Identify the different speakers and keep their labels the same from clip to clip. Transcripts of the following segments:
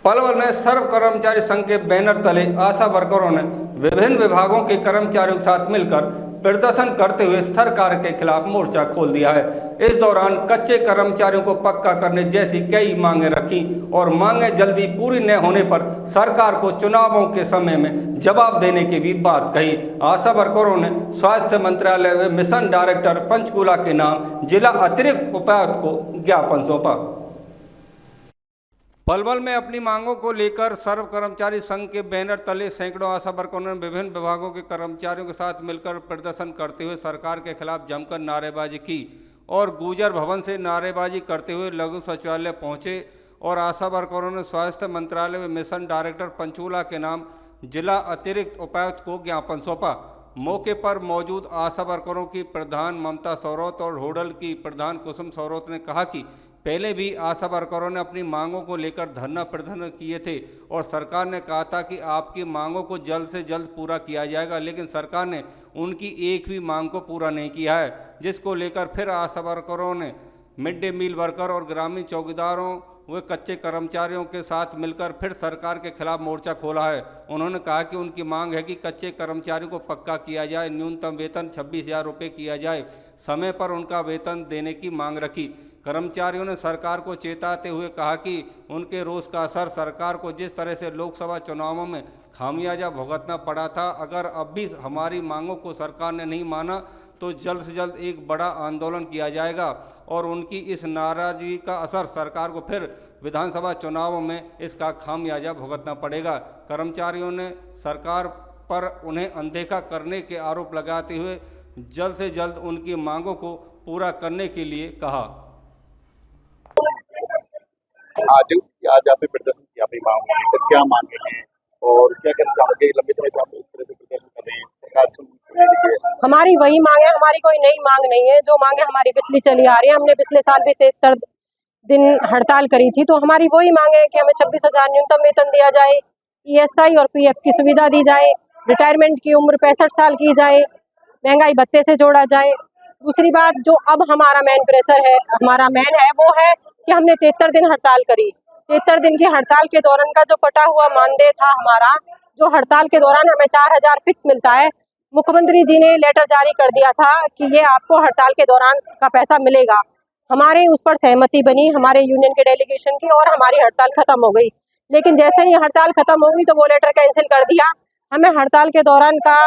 Speaker 1: पलवल में सर्व कर्मचारी संघ के बैनर तले आशा वर्करों ने विभिन्न विभागों के कर्मचारियों के साथ मिलकर प्रदर्शन करते हुए सरकार के खिलाफ मोर्चा खोल दिया है। इस दौरान कच्चे कर्मचारियों को पक्का करने जैसी कई मांगे रखी और मांगे जल्दी पूरी न होने पर सरकार को चुनावों के समय में जवाब देने की भी बात कही। आशा वर्करों ने स्वास्थ्य मंत्रालय में मिशन डायरेक्टर पंचकूला के नाम जिला अतिरिक्त उपायुक्त को ज्ञापन सौंपा। पलवल में अपनी मांगों को लेकर सर्व कर्मचारी संघ के बैनर तले सैकड़ों आशा वर्करों ने विभिन्न विभागों के कर्मचारियों के साथ मिलकर प्रदर्शन करते हुए सरकार के खिलाफ जमकर नारेबाजी की और गुर्जर भवन से नारेबाजी करते हुए लघु सचिवालय पहुंचे और आशा वर्करों ने स्वास्थ्य मंत्रालय में मिशन डायरेक्टर पंचकूला के नाम जिला अतिरिक्त उपायुक्त को ज्ञापन सौंपा। मौके पर मौजूद आशा वर्करों की प्रधान ममता सौरौत और होडल की प्रधान कुसुम सौरौत ने कहा कि पहले भी आशा वर्करों ने अपनी मांगों को लेकर धरना प्रदर्शन किए थे और सरकार ने कहा था कि आपकी मांगों को जल्द से जल्द पूरा किया जाएगा, लेकिन सरकार ने उनकी एक भी मांग को पूरा नहीं किया है, जिसको लेकर फिर आशा वर्करों ने मिड डे मील वर्कर और ग्रामीण चौकीदारों व कच्चे कर्मचारियों के साथ मिलकर फिर सरकार के खिलाफ मोर्चा खोला है। उन्होंने कहा कि उनकी मांग है कि कच्चे कर्मचारियों को पक्का किया जाए, न्यूनतम वेतन 26,000 रुपये किया जाए, समय पर उनका वेतन देने की मांग रखी। कर्मचारियों ने सरकार को चेताते हुए कहा कि उनके रोष का असर सरकार को जिस तरह से लोकसभा चुनावों में खामियाजा भुगतना पड़ा था, अगर अब भी हमारी मांगों को सरकार ने नहीं माना तो जल्द से जल्द एक बड़ा आंदोलन किया जाएगा और उनकी इस नाराजगी का असर सरकार को फिर विधानसभा चुनावों में इसका खामियाजा भुगतना पड़ेगा। कर्मचारियों ने सरकार पर उन्हें अनदेखा करने के आरोप लगाते हुए जल्द से जल्द उनकी मांगों को पूरा करने के लिए कहा।
Speaker 2: आज आपने प्रदर्शन किया अपनी मांगों को लेकर, क्या मांगे हैं और क्या कहना चाहोगे? लंबे समय से आप इस तरह से प्रदर्शन कर रहे हैं,
Speaker 3: हमारी वही मांग है, हमारी कोई नई मांग नहीं है। जो मांगे हमारी पिछली चली आ रही है, हमने पिछले साल भी 73 दिन हड़ताल करी थी, तो हमारी वही मांग है कि हमें 26,000 न्यूनतम वेतन दिया जाए, ESI और PF की सुविधा दी जाए, रिटायरमेंट की उम्र 65 साल की जाए, महंगाई भत्ते से जोड़ा जाए। दूसरी बात, जो अब हमारा मेन प्रेशर है, हमारा मेन है, वो है कि हमने 73 दिन हड़ताल करी। 73 दिन की हड़ताल के दौरान का जो कटा हुआ मानदेय था हमारा, जो हड़ताल के दौरान हमें 4,000 फिक्स मिलता है, मुख्यमंत्री जी ने लेटर जारी कर दिया था कि ये आपको हड़ताल के दौरान का पैसा मिलेगा। हमारे उस पर सहमति बनी हमारे यूनियन के डेलीगेशन की और हमारी हड़ताल खत्म हो गई। लेकिन जैसे ही हड़ताल खत्म हो गई तो वो लेटर कैंसिल कर दिया। हमें हड़ताल के दौरान का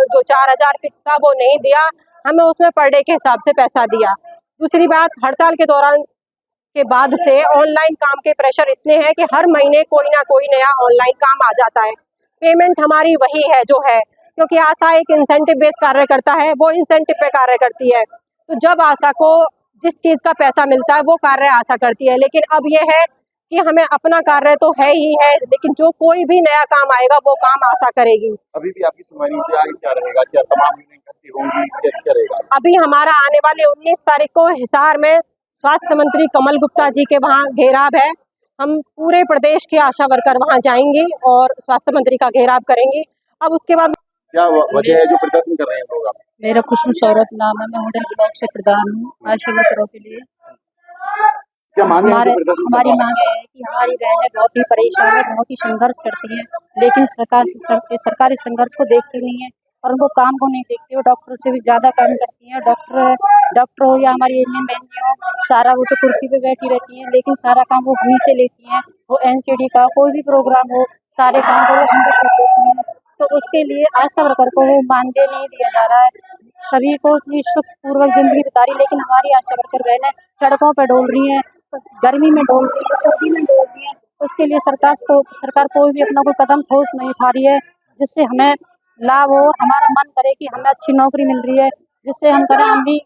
Speaker 3: जो 4,000 फिक्स था वो नहीं दिया, हमें उसमें पर डे के हिसाब से पैसा दिया। दूसरी बात, हड़ताल के दौरान के बाद से ऑनलाइन काम के प्रेशर इतने हैं कि हर महीने कोई ना कोई नया ऑनलाइन काम आ जाता है। पेमेंट हमारी वही है जो है, क्योंकि आशा एक इंसेंटिव बेस्ड कार्य करता है, वो इंसेंटिव पे कार्य करती है। तो जब आशा को जिस चीज़ का पैसा मिलता है वो कार्य आशा करती है। लेकिन अब ये है कि हमें अपना कार्य तो है ही है, लेकिन जो कोई भी नया काम आएगा वो काम आशा करेगी।
Speaker 2: अभी भी आपकी सुनवाई नहीं हुई, आगे क्या रहेगा? क्या तमाम इकट्ठी होंगी, क्या रहेगा?
Speaker 3: अभी हमारा आने वाले 19 तारीख को हिसार में स्वास्थ्य मंत्री कमल गुप्ता जी के वहाँ घेराव है। हम पूरे प्रदेश के आशा वर्कर वहाँ जाएंगे और स्वास्थ्य मंत्री का घेराव करेंगे। अब उसके बाद
Speaker 2: क्या वजह है जो प्रदर्शन कर रहे हैं लोग?
Speaker 4: मेरा कुसुम सौरत नाम है, मैं होडल ब्लॉक से प्रधान हूँ आशा वर्करों के लिए।
Speaker 2: क्या मांगे हैं?
Speaker 4: हमारी मांग है कि हमारी बहनें बहुत ही परेशान है, बहुत ही संघर्ष करती हैं, लेकिन सरकार इस संघर्ष को देखती नहीं है और उनको काम को नहीं देखती। वो डॉक्टर से भी ज्यादा काम करती हैं। डॉक्टर हो या हमारी यूनियन बहनें हो, सारा वो तो कुर्सी पे बैठी रहती हैं, लेकिन सारा काम वो हम से लेती हैं। वो NCD का कोई भी प्रोग्राम हो, सारे काम को वो हम कर देती हैं। तो उसके लिए आशा वर्कर को वो मानदेय नहीं दिया जा रहा है। सभी को इतनी सुखपूर्वक जिंदगी बिता रही, लेकिन हमारी आशा वर्कर बहनें सड़कों पर डोल रही हैं, गर्मी में डोल रही है, सर्दी में डोल रही है। उसके लिए सरकार कोई भी अपना कोई कदम ठोस नहीं उठा रही है जिससे हमें लाभ हो, हमारा मन करे कि हमें अच्छी नौकरी मिल रही है, जिससे हम करें। हम भी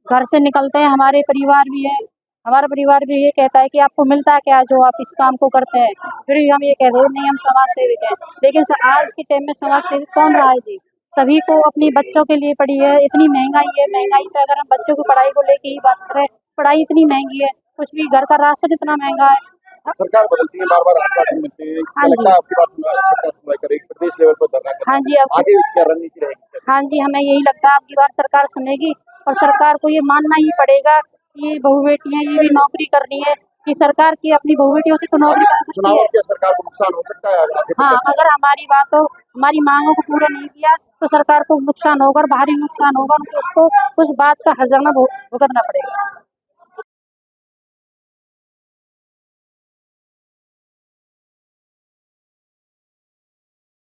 Speaker 4: घर से निकलते हैं, हमारे परिवार भी है, हमारा परिवार भी ये कहता है कि आपको मिलता है क्या जो आप इस काम को करते हैं? फिर भी हम ये कहते हैं नहीं, हम समाज सेविक हैं। लेकिन आज के टाइम में समाज सेविक कौन रहा है जी? सभी को अपनी बच्चों के लिए पड़ी है, इतनी महंगाई है। महंगाई पे अगर हम बच्चों की पढ़ाई को लेके ही बात करें, पढ़ाई इतनी महंगी है, कुछ भी घर का राशन इतना महंगा है।
Speaker 2: सरकार बदलती है, बार-बार आश्वासन मिलते हैं।
Speaker 4: हाँ जी,
Speaker 2: आपकी बात सरकार सुनवाई करेगी, प्रदेश लेवल पर धरना करेगी।
Speaker 4: हाँ जी,
Speaker 2: आगे क्या रणनीति रहेगी?
Speaker 4: हाँ जी, हमें यही लगता है आपकी बार सरकार सुनेगी और सरकार को ये मानना ही पड़ेगा कि बहु बेटियां ये भी नौकरी कर रही है, कि सरकार की अपनी बहु बेटियों से तो नौकरी करा सकती
Speaker 2: चुनाव
Speaker 4: है।
Speaker 2: में क्या सरकार को नुकसान हो सकता है आगे
Speaker 4: हाँ,
Speaker 2: प्रदर्शन?
Speaker 4: अगर हमारी मांगों को पूरा नहीं किया तो सरकार को नुकसान होगा और भारी नुकसान होगा। उनको उसको उस बात का हर्जाना भुगतना पड़ेगा।